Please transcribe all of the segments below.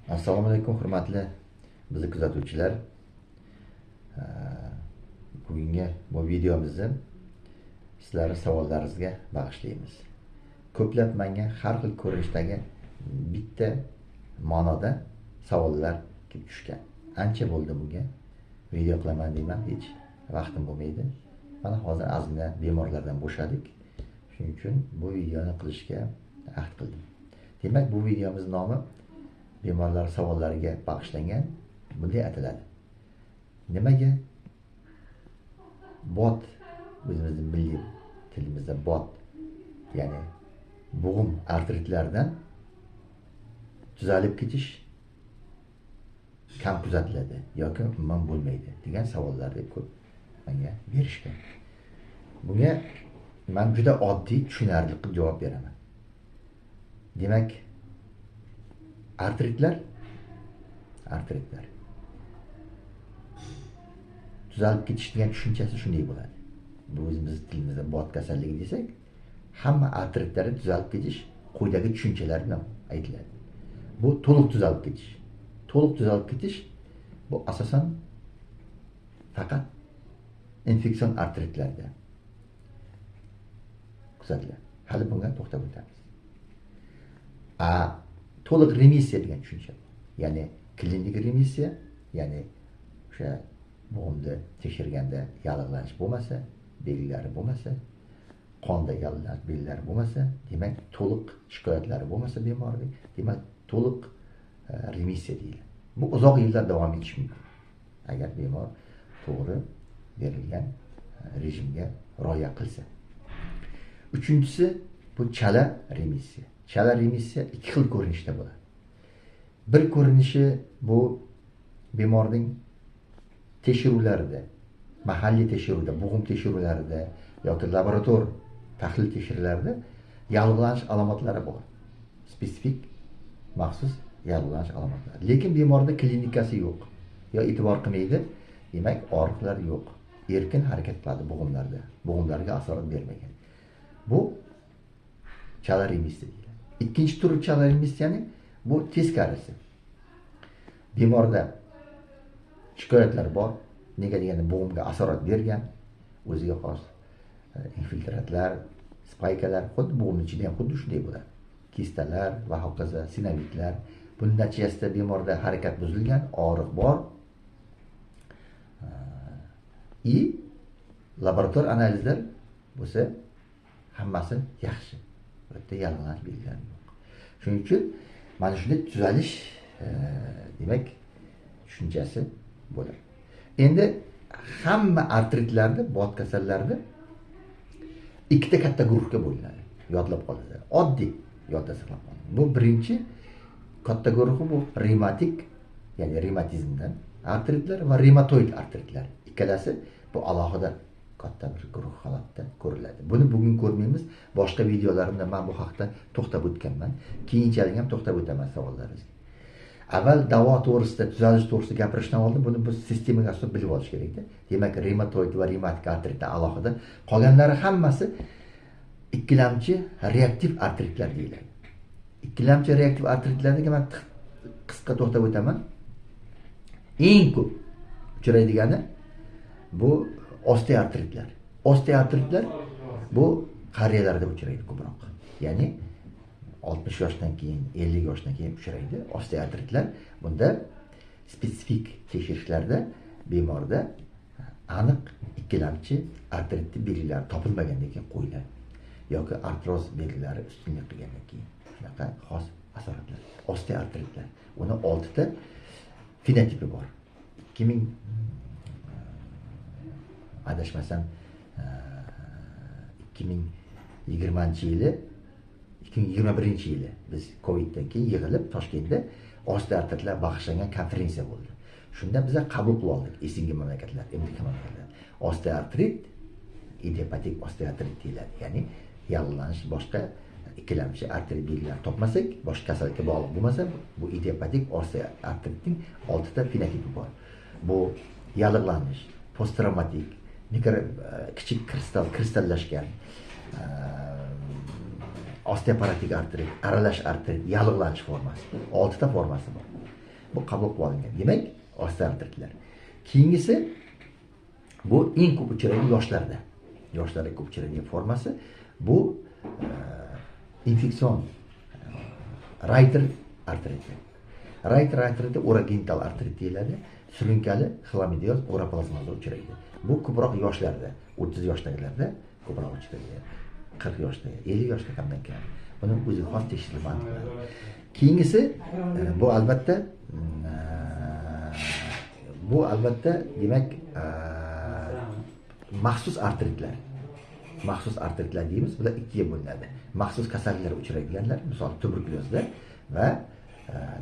Assalomu alaykum hurmatli bizni kuzatuvchilar. Bugungi bu videomizni sizlarning savollaringizga bag'ishlaymiz. Ko'plab menga har xil ko'rinishdagi bitta ma'noda savollar kelib tushgan. Ancha bo'ldi bunga video qilaman deyman, hech vaqtim bo'lmaydi. Mana hozir ozgina bemorlardan bo'shadik. Shuning uchun bu videoni qilishga ahd qildim. Demak, bu videomiz nomi bemorlar savollariga bag'ishlangan. Bunday ataladi. Nimaga bot, o'zimizning milliy tilimizda bot, ya'ni bo'g'im artritlardan tuzalib ketish kam kuzatiladi yoki umuman bo'lmaydi degan savollarni ko'p menga berishgan. Bunga men juda oddiy, tushunarli qilib javob beraman. Demak, artritlar tuzalib ketish degan tushunchasi shunday bo'ladi. Bu o'zimiz tilimizda bot kasalligi desak, hamma artritlarning tuzalib ketish quyidagi tushunchalar bilan aytiladi. Bu to'liq tuzalib ketish. To'liq tuzalib ketish bu asosan faqat infeksion artritlarda kuzatiladi. Hali bunga to'xtab o'tamiz. To'liq remissiya degan tushuncha. Ya'ni klinik remissiya, ya'ni o'sha bo'g'imni tekshirganda yallig'lanish bo'lmasa, belgilari bo'lmasa, qonda yallig'lanish belgilari bo'lmasa, demak to'liq shikoyatlari bo'lmasa bemorning, demak to'liq remissiya deyiladi. Bu uzoq yillar davom etishi mumkin agar bemor to'g'ri berilgan rejimga rioya qilsa. Uchinchisi bu chala remissiya. Chala remissiya ikki xil ko'rinishda bo'ladi. Bir ko'rinishi bu bemorning tekshiruvlarida, mahalliy tekshiruvda, bo'g'im tekshiruvlarida yoki laborator tahlil tekshiruvlarida yallig'lanish alomatlari bor. Spesifik, maxsus yallig'lanish alomatlari. Lekin bemorda klinikasi yo'q. Yo e'tibor qilmaydi, demak og'riqlar yo'q. Erkin harakat qiladi bo'g'imlarda. Bo'g'imlarga asorat bermagan. Bu chala remissiya deyiladi. Ikkinchi turi chala remissiyaning bu teskarisi. Bemorda shikoyatlar bor. Nega deganda bo'g'imga asorat bergan, o'ziga xos infiltratlar, spaykalar, xuddi bo'g'imning ichida ham xuddi shunday bo'ladi. Kistalar va hokazo, sinovitlar. Buning natijasida bemorda harakat buzilgan, og'riq bor. Laborator analizlar bo'lsa hammasi yaxshi. Bu yerda yallig'lanish belgilari yo'q. Shuning uchun mana shunday tuzalish demak tushunchasi bo'ladi. Endi hamma artritlarda, bot kasallarida ikkita katta guruhga bo'linadi. Yodlab qolasizlar. Oddiy yodda saqlab qoling. Bu birinchi katta guruhi bu revmatik, ya'ni revmatizmdan artritlar va revmatoid artritlar. Ikkalasi bu alohida katta bir guruh holatda ko'riladi. Buni bugun ko'rmaymiz. Boshqa videolarimda men bu haqda to'xtab o'tganman. Keyinchalik ham to'xtab o'taman savollaringizga. Avval davo to'g'risida, tuzalish to'g'risida gapirishdan oldin buni biz sistemaga asosida bilib olish kerak-da. Demak, revmatoid va revmatik artritlar alohida, qolganlari hammasi ikkilamchi reaktiv artritlar deyiladi. Ikkilamchi reaktiv artritlarga men qisqa to'xtab o'taman. Eng ko'p uchraydigani bu osteoartritlar. Osteoartritlar bu qariyalarda uchraydi ko'proq. Ya'ni 60 yoshdan keyin, 50 yoshdan keyin uchraydi osteoartritlar. Bunda spesifik tekshirishlarda bemorda aniq ikkilamchi artritni belgilari topilmagandan keyin qo'yiladi yoki artroz belgilari ustunlik qilgandan keyin shunaqa xos asoratlar. Osteoartritlar. Uni 6 ta fenotipi bor. 2000 adashmasam 2020-yili 2021-yili biz Coviddan keyin yig'ilib Toshkentda osteoartritlar bag'ishlangan konferensiya bo'ldi. Shunda biz qabul qilib oldik esingi mamlakatlar, MDK mamlakatlar. Osteoartrit, idiopatik osteoartrit deyiladi. Ya'ni yallig'lanish boshqa ikkilamchi artrit belgilari topmasak, boshqa kasallikka bog'liq bo'lmasa, bu idiopatik osteoartritning 6 ta fenotipi bor. Bu yallig'lanish, posttraumatik, kichik kristallashgan, osteoporotik artrit, aralash artrit, yallig'lanish formasi. 6 ta formasi bor. Bu qabul qilib olingan. Demak, osteoartritlar. Keyingisi bu eng ko'p uchraydigan yoshlarda. Yoshlarda ko'p uchraydigan formasi bu infeksion Reiter artriti. Reiter artriti urogenital artrit deyiladi. Surunkali xlamidioz uroplazmozda uchraydi. Bu ko'proq yoshlarda, 30 yoshdagilarda ko'proq uchraydi. 40 yoshda, 50 yoshda kamdan kam. Buning o'ziga xos tekshiruv aniqlanadi. Keyingisi bu albatta demak maxsus artritlar. Maxsus artritlar deymiz. Bular ikkiga bo'linadi. Maxsus kasalliklar uchraydiganlar, misol tuberkulyozda va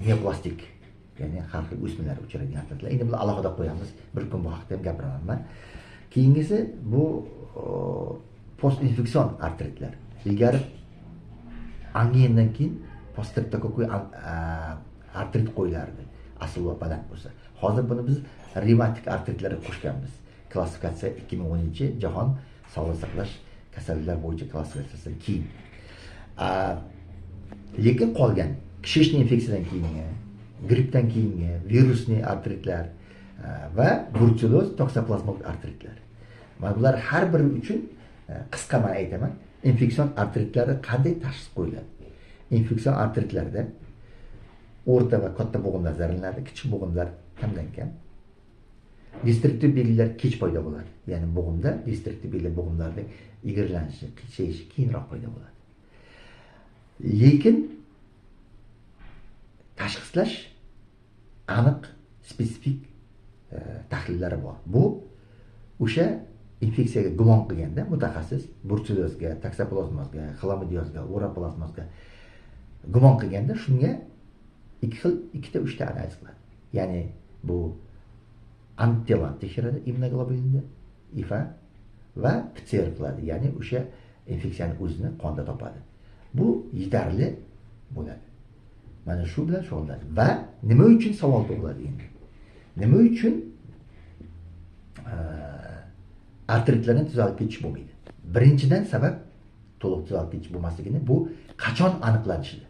neoplastik, ya'ni har xil o'smalar uchraydigan artritlar. Endi bular alohida qo'yamiz. Bir kun bu haqda ham gapiraman. Keyingisi bu post-infeksion artritlar. Ilgari angiendan keyin post-streptokokoy artrit qo'yilardi. Asl va baland bo'lsa. Hozir buni biz revmatik artritlarga qo'shganmiz. Klassifikatsiya 2010 jahon sog'liqni saqlash kasalliklar bo'yicha klassifikatsiyasidan keyin. Lekin qolgan kishishni infeksiyadan keyingi, grippdan keyingi virusli artritlar va brucelloz toksoplazmik artritlar. Mana bular har biri uchun qisqa men aytaman, infeksion artritlarga qanday tashxis qo'yiladi? Infeksion artritlarda o'rta va katta bo'g'imlar zararlanadi, kichik bo'g'imlar kamdan kam. Destruktiv belgilar kech paydo bo'ladi. Ya'ni bo'g'imda destruktiv belgilar bo'g'imlarning egirlanishi, qichayishi keyinroq paydo bo'ladi. Lekin tashxislash aniq, spesifik tahlillari bor. Bu o'sha infeksiyaga gumon qilganda mutaxassis brucellozga, toksoplazmozga, xlamidiozga, uroplazmozga gumon qilganda shunga ikkita, uchta analiz qiladi. Ya'ni bu antigen tekshiradi immunoglobulинda, IFA va PCR qiladi. Ya'ni o'sha infeksiyani o'zini qonda topadi. Bu yetarli bo'ladi. Mana shu bilan shug'ullanadi. Va nima uchun savol tug'iladi endi? Nima uchun artritlarni tuzalib ketish bo'lmaydi? Birinchidan sabab to'liq tuzalib ketish bo'lmasligini bu qachon aniqlanishidir.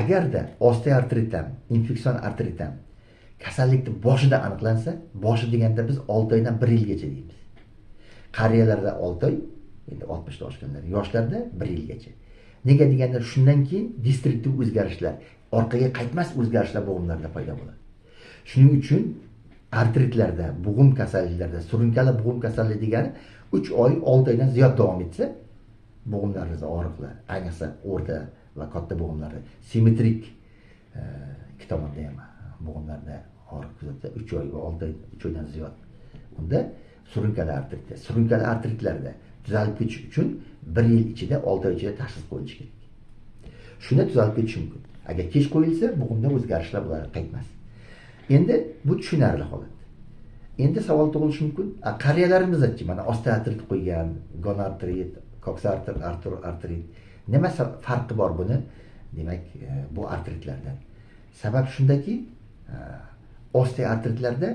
Agarda osteoartrit ham, infeksion artrit ham kasallikni boshida aniqlansa, boshi deganda biz 6 oydan 1 yilgacha deymiz. Qariyalarda 6 oy, endi 60 ga oshganlar, yoshlarda 1 yilgacha. Nega deganda shundan keyin destruktiv o'zgarishlar, orqaga qaytmas o'zgarishlar bo'g'imlarda paydo bo'ladi. Shuning uchun artritlarda, bo'g'im kasalliklarda, surunkali bo'g'im kasalligi degani 3 oy, 6 oydan ziyod davom etsa, bo'g'imlaringizda og'riqlar, ayniqsa o'rta va katta bo'g'imlarda simmetrik ikki tomonda ham bo'g'imlarda og'riq kuzatsa 3 oy va 6 oy, 3 oydan ziyod. Unda surunkali artritlarda tuzalib ketish uchun 1 yil ichida, 6 oy ichida tashxis qo'yilishi kerak. Shunda tuzalib ketish mumkin. Agar kech qo'yilsa, bo'g'imda o'zgarishlar bo'ladi, qaytmas. Endi bu tushunarli holat. Endi savol tug'ilishi mumkin. Qariyalarimizchi mana osteoartrit qo'ygan, gonartrit, koksartrit, artrit. Nima farqi bor buni? Demak, bu artritlardan. Sabab shundaki, osteoartritlarda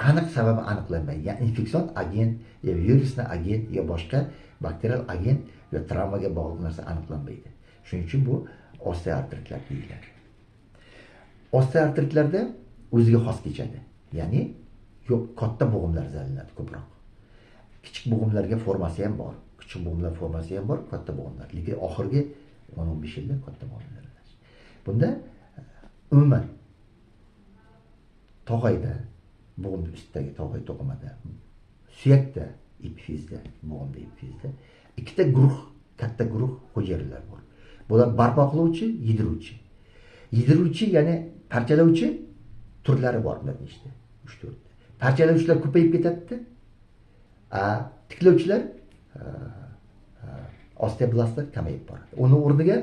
aniq sababi aniqlanmaydi. Ya'ni infeksion agent, yo virusli agent, yo boshqa bakterial agent, yo travmaga bog'liq narsa aniqlanmaydi. Shuning uchun bu osteoartritlar deyiladi. Osteoartritlarda o'ziga xos kechadi. Ya'ni yo'q, katta bo'g'imlar zararlanadi ko'proq. Kichik bo'g'imlarga formasi ham bor. Kichik bo'g'imlar formasi ham bor, katta bo'g'imlar. Lekin oxirgi 10-15 yilda katta bo'g'imlar. Bunda umuman tog'ayda, bo'g'imning ustidagi tog'ay to'qimada, suyakda, epifizda, bo'g'imda epifizda ikkita guruh, katta guruh hujayralar bor. Bular barpo qiluvchi, yediruvchi. Yediruvchi, ya'ni parchalovchi turlari bor bularning işte. 3-4 ta. Parchalovchilar ko'payib ketadi. Tiklovchilar osteoblastlar kamayib boradi. Uning o'rniga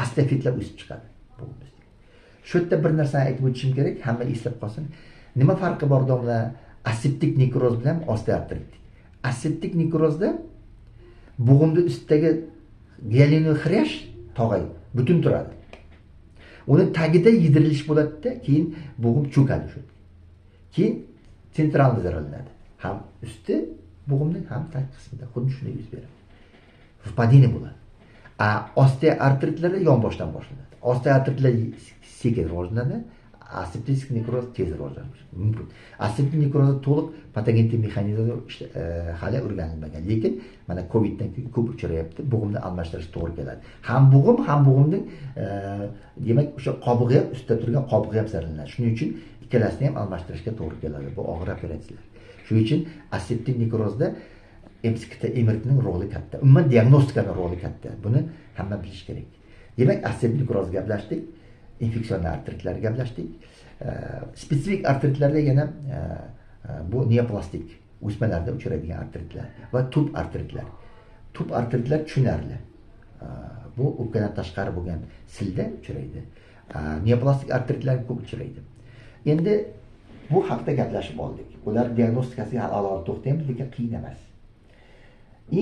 osteofitlar o'sib chiqadi. Shu yerda bir narsani aytib o'tishim kerak, hamma eslab qolsin. Nima farqi bor domla aseptik nekroz bilan osteoartrit? Aseptik nekrozda bo'g'imning ustidagi gialinoy xiryash tog'ay butun turadi. Uni tagida yedirilish bo'ladi-da, keyin bo'g'im cho'kadi shu. Keyin sentralda zararlanadi. Ham usti bo'g'imning ham tag qismida xuddi shunday yuz beradi. Vpadina bo'ladi. Osteoartritlar yonboshdan boshlanadi. Osteoartritlar sekin rivojlanadi, aseptik nekroz tez rivojlanishi mumkin. Aseptik nekrozda to'liq patogen mexanizmi hali o'rganilmagan. Lekin mana Coviddan keyin ko'p uchrayapti. Bo'g'imni almashtirish to'g'ri keladi. Ham bo'g'imning demak o'sha qobig'i ham ustida turgan qobig'i ham saralanadi. Shuning uchun ikkalasini ham almashtirishga to'g'ri keladi. Bu og'ir operatsiyalar. Shuning uchun aseptik nekrozda MSKT emirtning roli katta. Umuman diagnostikaning roli katta. Buni hamma bilish kerak. Demak, aseptik nekroz gaplashdik. Infeksion artritlar gaplashdik. Spesifik artritlarda yana bu neoplastik o'smalarda uchraydigan artritlar va tub artritlar. Tub artritlar tushunarli. Bu o'pkadan tashqari bo'lgan silda uchraydi. Neoplastik artritlar ko'p uchraydi. Endi bu haqda gaplashib oldik. Ular diagnostikasiga alohida to'xtaymiz, lekin qiyin emas.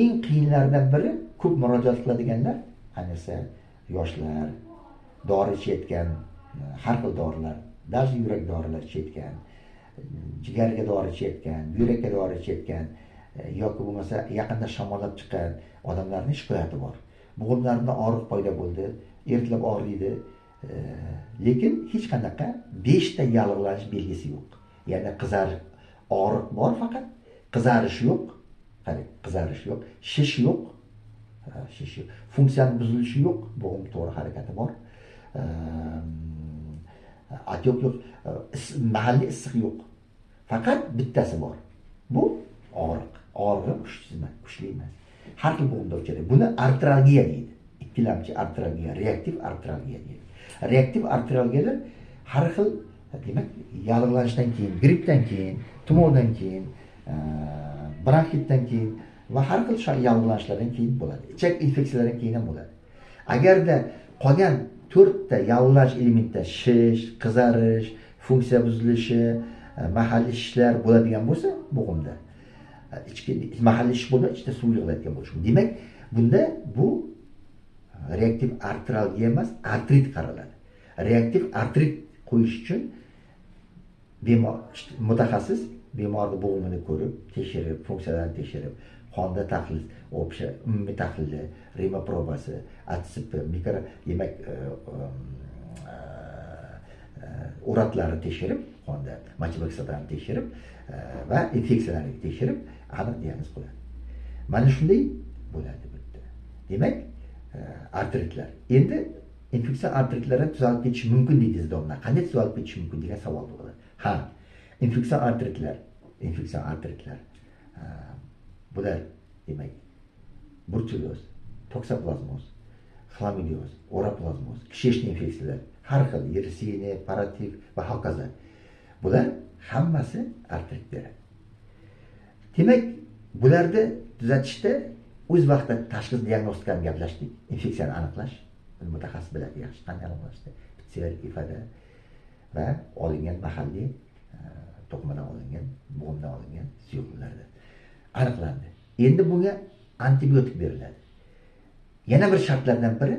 Eng qiyinlardan biri ko'p murojaat qiladiganlar, ayniqsa yoshlar, dori ichayotgan, har xil dorilar, даже yurak dorilar ichayotgan, jigarga dori ichayotgan, yurakka dori ichayotgan yoki bo'lmasa yaqinda shamollab chiqqan odamlarning shikoyati bor. Bo'g'imlarida og'riq paydo bo'ldi, ertalab og'riydi, lekin hech qanaqa 5 ta yallig'lanish belgisi yo'q. Ya'ni qizarish, og'riq bor faqat, qizarish yo'q. Qarang, qizarish yo'q, shish yo'q. Shish yo'q. Funksiyaning buzilishi yo'q, bo'g'im to'g'ri harakati bor. Atyoq yo'q, mahalliy issiq yo'q. Faqat bittasi bor. Bu og'riq. Og'riq kuchli emas. Har xil bo'g'imda uchraydi. Buni artralgiya deydi. Ikkilamchi artralgiya, reaktiv artralgiya deydi. Reaktiv artralgiyalar har xil, demak, yallig'lanishdan keyin, grippdan keyin, tumovdan keyin, bronxitdan keyin va har xil yallig'lanishlardan keyin bo'ladi. Ichak infeksiyalaridan keyin ham bo'ladi. Agarda qolgan 4 ta yallig'lanish elementda shish, qizarish, funksiya buzilishi, mahalliy shishlar bo'ladigan bo'lsa, bo'g'imda ichki mahalliy shish bo'lib, ichida suv yig'iladigan bo'lishi mumkin. Demak, bunda bu reaktiv artralgiya emas, artrit qaraladi. Reaktiv artrit qo'yish uchun mutaxassis bemorning bo'g'imini ko'rib, tekshirib, funksiyalarini tekshirib, qonda tahlil, o'sha umumiy tahlili, rema probasi, ATSP, mikro, demak, uratlarni tekshirib, qonda motivasiyalarni tekshirib va infeksiyalarni tekshirib, aniq diagnoz qo'yadi. Mana shunday bo'ladi bu yerda. Demak, artritlar. Endi infeksion artritlarni tuzalib ketish mumkin deydi domlar. Qanday tuzalib ketish mumkin degan savol tug'iladi. Ha, infeksion artritlar. Bular demak, brucelloz, toksoplazmoz, xlamidioz, oroplazmoz, kishechniy infeksiyalar, har xil yersiniya, parativ va hokazo. Bular hammasi artrit beradi. Demak, bularni tuzatishda o'z vaqtida tashxis diagnostikani gaplashdik, infeksiyani aniqlash, mutaxassis biladi yaxshi qanday aniqlashda, PCR, ifada va olingan mahalliy to'qimadan olingan, bo'g'imdan olingan suyuqliklarda aniqlandi. Endi bunga antibiotik beriladi. Yana bir shartlardan biri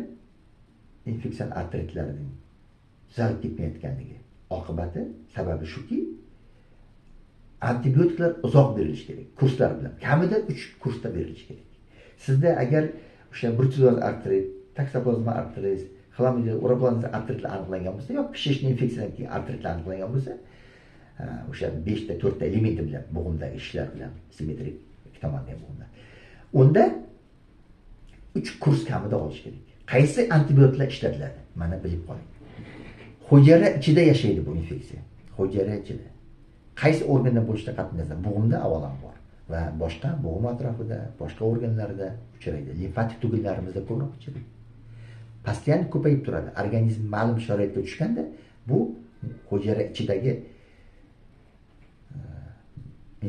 infeksion artritlarining tuzalib ketmayotganligi. Oqibati sababi shuki, antibiotiklar uzoq berilishi kerak, kurslar bilan. Kamida 3 kursda berilishi kerak. Sizda agar o'sha brucelloz artrit, toksoplasma artrit, xlamidioz, oroplazmoz artritlar aniqlangan bo'lsa, yoki kishechniy infeksiyadan keyin artritlar aniqlangan bo'lsa, o'sha 5 ta 4 ta elementi bilan, bo'g'imdagi ishlar bilan, simmetrik ikki tomondan bo'g'imda. Unda 3 kurs kamida olish kerak. Qaysi antibiotiklar ishlatiladi? Mana bilib qoling. Hujayra ichida yashaydi bu infeksiya. Hujayra ichida. Qaysi organda bo'lishidan qat'iy nazar, bo'g'imda avvalambor va boshqa bo'g'im atrofida, boshqa organlarda uchraydi. Limfatik tugunlarimizda ko'proq uchraydi. Postoyan ko'payib turadi. Organizm ma'lum sharoitga tushganda bu hujayra ichidagi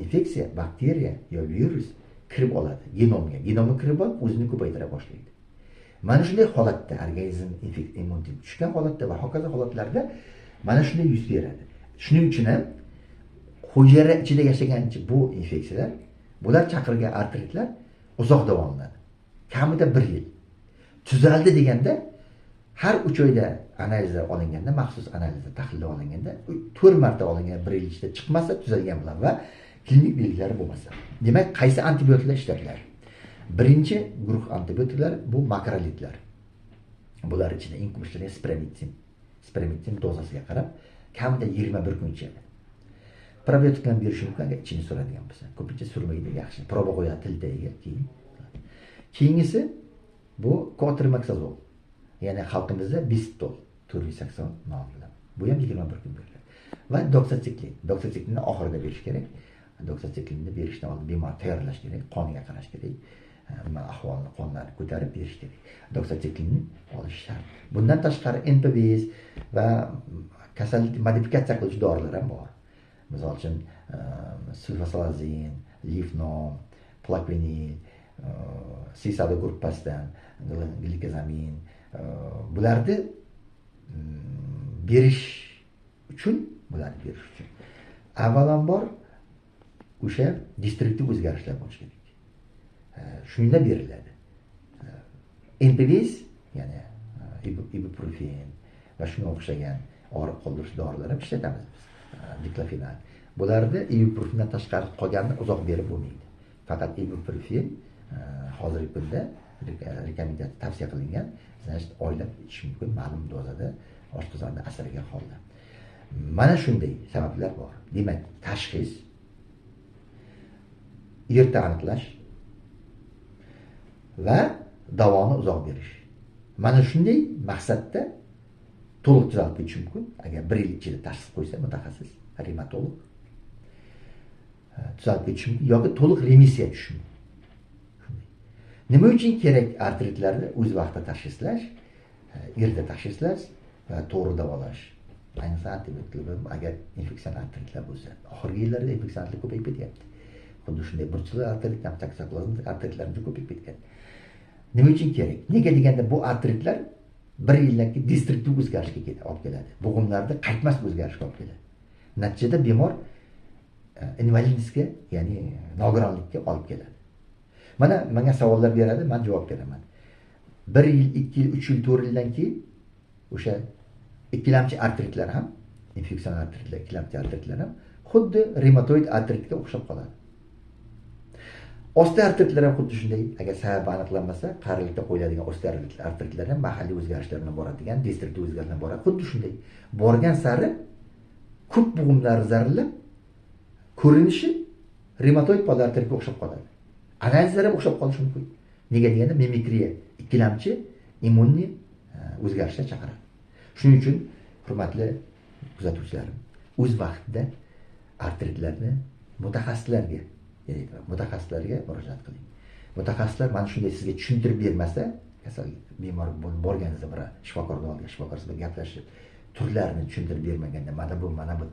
infeksiya, bakteriya yo virus kirib oladi genomga. Genomga kirib olib, o'zini ko'paytira boshlaydi. Mana shunday holatda organizm immunitet tushgan holatda va hokazo holatlarda mana shunday yuz beradi. Shuning uchun ham hujayra ichida yashagan bu infeksiyalar, bular chaqirgan artritlar uzoq davomlanadi. Kamida 1 yil. Tuzaldi deganda har 3 oyda analizlar olinganda, maxsus analizlar tahlillar olinganda 4 marta olingan 1 yil ichida chiqmasa tuzalgan bilan va klinik belgilari bo'lmasa. Demak, qaysi antibiotiklar ishlatiladi? Birinchi guruh antibiotiklar bu makrolidlar. Bular ichida eng ko'p ishlatilgan spermicin. Spermicin dozasiga qarab kamida 21 kun ichadi. Probiotiklar berish mumkin agar ichini so'radigan bo'lsa. Ko'pincha surmaydi, yaxshi. Proba qo'yadi tildagiga keyin. Keyingisi bu kotrimoxazol. Ya'ni xalqimizda bistol, turbisaxon nomi bilan. Bu ham 21 kun beriladi. Va doksasiklin. Doksasiklini oxirida berish kerak. Doksasiklini berishdan oldin bemor tayyorlash kerak, qoniga qarash kerak. Ahvolni, qonlarni ko'tarib berish kerak. Doksasiklini olish shart. Bundan tashqari NPVS va kasallik modifikatsiya qiluvchi dorilar ham bor. Misol uchun sulfasalazin, lifnom, plaquenil, sisada gruppasidan glikazamin bularni berish uchun avvalambor o'sha destruktiv o'zgarishlar bo'lishi kerak. Shunda beriladi. NPVS, ya'ni ibuprofen va shunga o'xshagan og'riq qoldiruvchi dorilar ham ishlatamiz biz. Diklofenal. Bularda ibuprofendan tashqari qolganini uzoq berib bo'lmaydi. Faqat ibuprofen hozirgi kunda rekomendatsiya tavsiya qilingan, oylab ichish mumkin ma'lum dozada oshqozonni asragan holda. Mana shunday sabablar bor. Demak, tashxis, erta aniqlash va davoni uzoq berish. Mana shunday maqsadda to'liq tuzalib ketish mumkin. Agar 1 yil ichida tashxis qo'ysa mutaxassis, revmatolog tuzalib ketish mumkin yoki to'liq remissiya tushishi mumkin. Nima uchun kerak artritlarni o'z vaqtida tashxislash, erta tashxislash va to'g'ri davolash. Ayniqsa antibiotiklar agar infeksion artritlar bo'lsa, oxirgi yillarda infeksion artritlar ko'payib ketyapti. Xuddi shunday burchli artrit, toksikoplazmik artritlar juda ko'payib ketgan. Nima uchun kerak? Nega deganda bu artritlar 1 yildan keyin destruktiv o'zgarishga olib keladi. Bo'g'imlarda qaytmas o'zgarishga olib keladi. Natijada bemor invalidlikka, ya'ni nogironlikka olib keladi. Mana menga savollar beradi, men javob beraman. 1 yil, 2 yil, 3 yil, 4 yildan keyin o'sha ikkilamchi artritlar ham, infeksion artritlar, ikkilamchi artritlar ham xuddi revmatoid artritga o'xshab qoladi. Osteoartritlar ham xuddi shunday, agar sababi aniqlanmasa, qarilikda qo'yiladigan osteoartritlar ham mahalliy o'zgarishlar bilan boradigan, destruktiv o'zgarishlar bilan boradi. Xuddi shunday. Borgan sari ko'p bo'g'imlar zararlab, ko'rinishi revmatoid podartritga o'xshab qoladi. Analizlar ham o'xshab qolishi mumkin. Nega deganda mimikriya, ikkilamchi immuniy o'zgarishlar chaqiradi. Shuning uchun hurmatli kuzatuvchilarim, o'z vaqtida artritlarni mutaxassislarga murojaat qiling. Mutaxassislar mana shunday sizga tushuntirib bermasa, kasallik bemor borganingizda bir shifokorni oldiga, shifokor bilan gaplashib, turlarini tushuntirib bermaganda, mana bu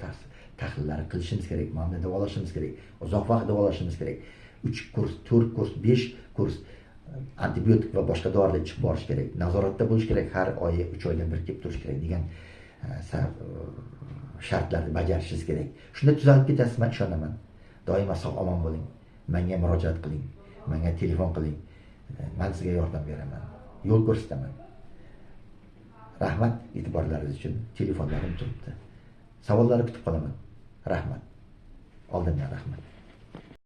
tahlillarni qilishimiz kerak, mana davolashimiz kerak, uzoq vaqt davolashimiz kerak. 3 kurs, 4 kurs, 5 kurs antibiotik va boshqa dorilar ichib borish kerak. Nazoratda bo'lish kerak, har oy 3 oydan bir kelib turish kerak degan shartlarni bajarishingiz kerak. Shunda tuzalib ketasiz, men ishonaman. Doimo sog' omon bo'ling. Menga murojaat qiling. Menga telefon qiling. Men sizga yordam beraman. Yo'l ko'rsataman. Rahmat e'tiborlaringiz uchun. Telefonlarim turibdi. Savollarni kutib qolaman. Rahmat. Oldindan rahmat.